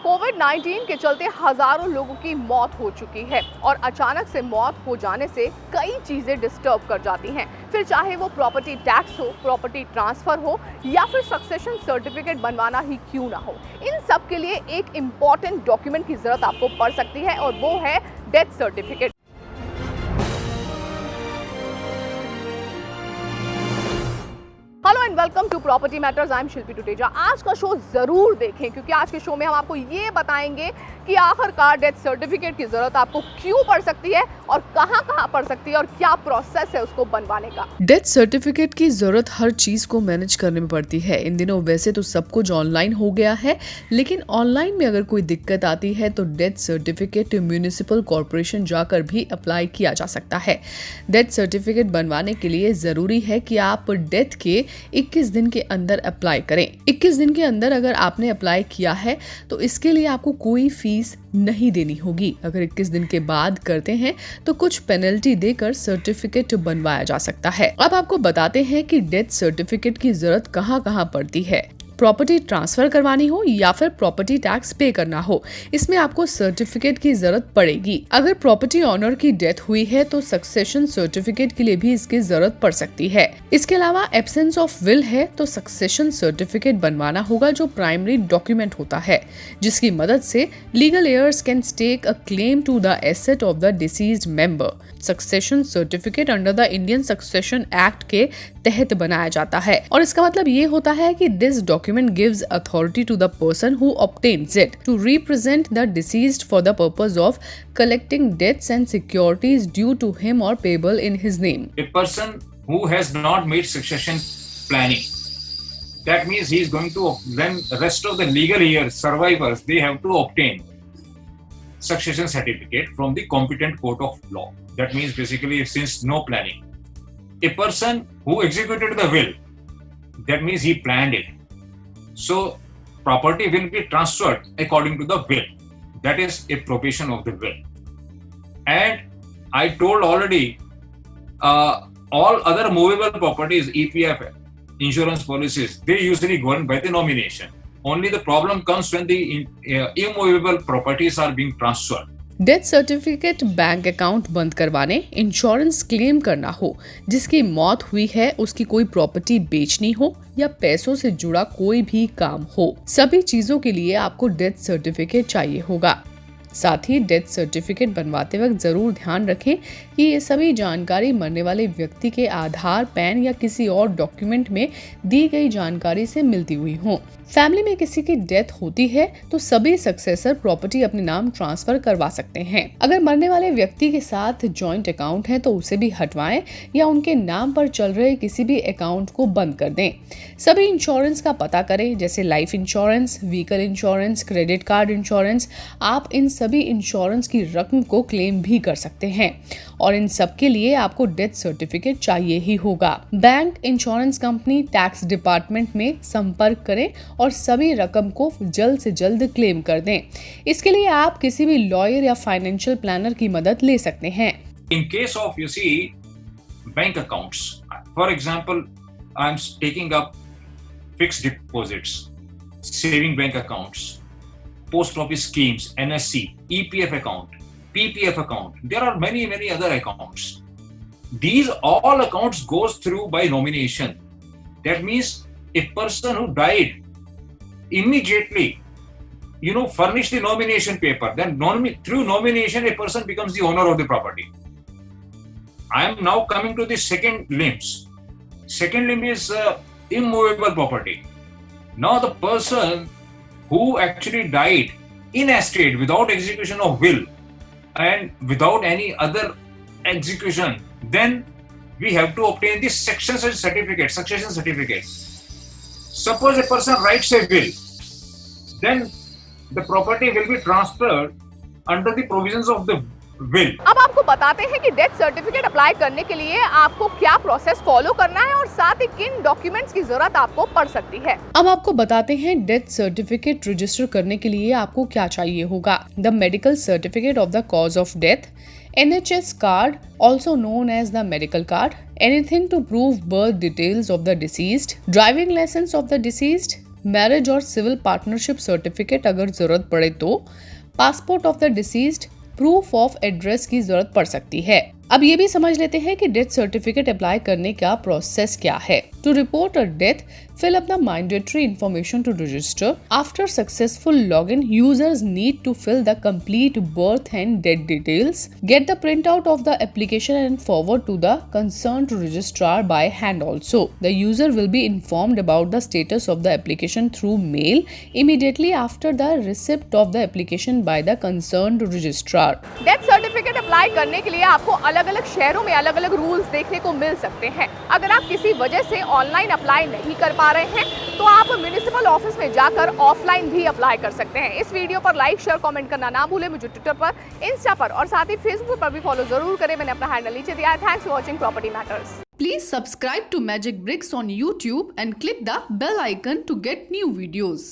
कोविड-19 के चलते हजारों लोगों की मौत हो चुकी है और अचानक से मौत हो जाने से कई चीजें डिस्टर्ब कर जाती हैं। फिर चाहे वो प्रॉपर्टी टैक्स हो, प्रॉपर्टी ट्रांसफर हो या फिर सक्सेशन सर्टिफिकेट बनवाना ही क्यों ना हो, इन सब के लिए एक इम्पॉर्टेंट डॉक्यूमेंट की जरूरत आपको पड़ सकती है और वो है death certificate. Hello and welcome to property matters. I am Shilpi Tuteja. आज का शो जरूर देखें क्योंकि आज के शो में हम आपको ये बताएंगे कि आखिरकार डेथ सर्टिफिकेट की जरूरत आपको क्यों पड़ सकती है और कहां पड़ सकती है और क्या प्रोसेस है उसको बनवाने का। डेथ सर्टिफिकेट की जरूरत हर चीज को मैनेज करने में पड़ती है। इन दिनों वैसे तो सब कुछ ऑनलाइन हो गया है, लेकिन ऑनलाइन में अगर कोई दिक्कत आती है तो डेथ सर्टिफिकेट म्यूनिसिपल कॉर्पोरेशन जाकर भी अप्लाई किया जा सकता है। डेथ सर्टिफिकेट बनवाने के लिए जरूरी है कि आप डेथ के 21 दिन के अंदर अप्लाई करें। 21 दिन के अंदर अगर आपने अप्लाई किया है तो इसके लिए आपको कोई फीस नहीं देनी होगी। अगर 21 दिन के बाद करते हैं तो कुछ पेनल्टी देकर सर्टिफिकेट बनवाया जा सकता है। अब आपको बताते हैं कि डेथ सर्टिफिकेट की जरूरत कहाँ पड़ती है। प्रॉपर्टी ट्रांसफर करवानी हो या फिर प्रॉपर्टी टैक्स पे करना हो, इसमें आपको सर्टिफिकेट की जरूरत पड़ेगी। अगर प्रॉपर्टी ऑनर की डेथ हुई है तो सक्सेशन सर्टिफिकेट के लिए भी इसकी जरूरत पड़ सकती है। इसके अलावा एब्सेंस ऑफ विल है तो सक्सेशन सर्टिफिकेट बनवाना होगा, जो प्राइमरी डॉक्यूमेंट होता है जिसकी मदद से legal heirs can stake a claim to the asset of the deceased member. Succession certificate under the Indian succession act के तहत बनाया जाता है और इसका मतलब ये होता है कि this document gives authority to the person who obtains it to represent the deceased for the purpose of collecting debts and securities due to him or payable in his name. A person who has not made succession planning, that means he is going to, then the rest of the legal heirs, survivors, they have to obtain succession certificate from the competent court of law. That means basically since no planning. A person who executed the will, that means he planned it. So property will be transferred according to the will. That is a provision of the will. And I told already, all other movable properties, EPF, insurance policies, they usually govern by the nomination. Only the problem comes when the immovable properties are being transferred. Death certificate bank account बंद करवाने, insurance claim करना हो, जिसकी मौत हुई है उसकी कोई प्रॉपर्टी बेचनी हो या पैसों से जुड़ा कोई भी काम हो, सभी चीजों के लिए आपको डेथ सर्टिफिकेट चाहिए होगा। साथ ही डेथ सर्टिफिकेट बनवाते वक्त जरूर ध्यान रखें कि ये सभी जानकारी मरने वाले व्यक्ति के आधार, पैन या किसी और डॉक्यूमेंट में दी गई जानकारी से मिलती हुई हो। फैमिली में किसी की डेथ होती है तो सभी सक्सेसर प्रॉपर्टी अपने नाम ट्रांसफर करवा सकते हैं। अगर मरने वाले व्यक्ति के साथ जॉइंट अकाउंट है तो उसे भी हटवाएं या उनके नाम पर चल रहे किसी भी अकाउंट को बंद कर दें। सभी इंश्योरेंस का पता करें, जैसे life insurance, vehicle insurance, credit card insurance. आप इन सभी इंश्योरेंस की रकम को क्लेम भी कर सकते हैं और इन सब के लिए आपको डेथ सर्टिफिकेट चाहिए ही होगा। Bank, insurance company, tax department में संपर्क करें और सभी रकम को जल्द से जल्द क्लेम कर दें। इसके लिए आप किसी भी लॉयर या फाइनेंशियल प्लानर की मदद ले सकते हैं। In case of, you see, bank accounts, for example, I'm taking up fixed deposits, saving bank accounts, post office schemes, NSC, EPF account, PPF account. There are many other accounts. These all accounts goes through by nomination. That means a person who died immediately, furnish the nomination paper. Then through nomination, a person becomes the owner of the property. I am now coming to the second limbs. Second limb is immovable property. Now the person who actually died in estate without execution of will and without any other execution, then we have to obtain the succession certificate. Suppose a person writes a will, then the property will be transferred under the provisions of the will. अब आपको बताते हैं कि death certificate apply करने के लिए आपको क्या प्रोसेस फॉलो करना है और साथ ही किन डॉक्यूमेंट्स की जरूरत आपको पड़ सकती है। अब आपको बताते हैं डेथ सर्टिफिकेट रजिस्टर करने के लिए आपको क्या चाहिए होगा। The medical certificate of the cause of death, NHS card, also known as the medical card, anything to prove birth details of the deceased, driving license of the deceased, marriage और civil partnership certificate अगर जरूरत पड़े तो passport of the deceased, proof of address की जरूरत पड़ सकती है। अब ये भी समझ लेते हैं कि डेथ सर्टिफिकेट अप्लाई करने का प्रोसेस क्या है। To report a death, fill up the mandatory information to register. After successful login, users need to fill the complete birth and death details. Get the printout of the application and forward to the concerned registrar by hand also. The user will be informed about the status of the application through mail immediately after the receipt of the application by the concerned registrar. Death certificate apply करने के लिए आपको अलग अलग शहरों में अलग अलग रूल्स देखने को मिल सकते हैं। अगर आप किसी वजह से ऑनलाइन अप्लाई नहीं कर पा रहे हैं तो आप म्युनिसिपल ऑफिस में जाकर ऑफलाइन भी अप्लाई कर सकते हैं। इस वीडियो पर लाइक, शेयर, कमेंट करना ना भूलें। मुझे ट्विटर पर, इंस्टा पर और साथ ही फेसबुक पर भी फॉलो जरूर करें। मैंने अपना हैंडल नीचे दिया है। Thanks for watching property matters. Please subscribe to Magic Bricks on YouTube and click the bell icon to get new videos.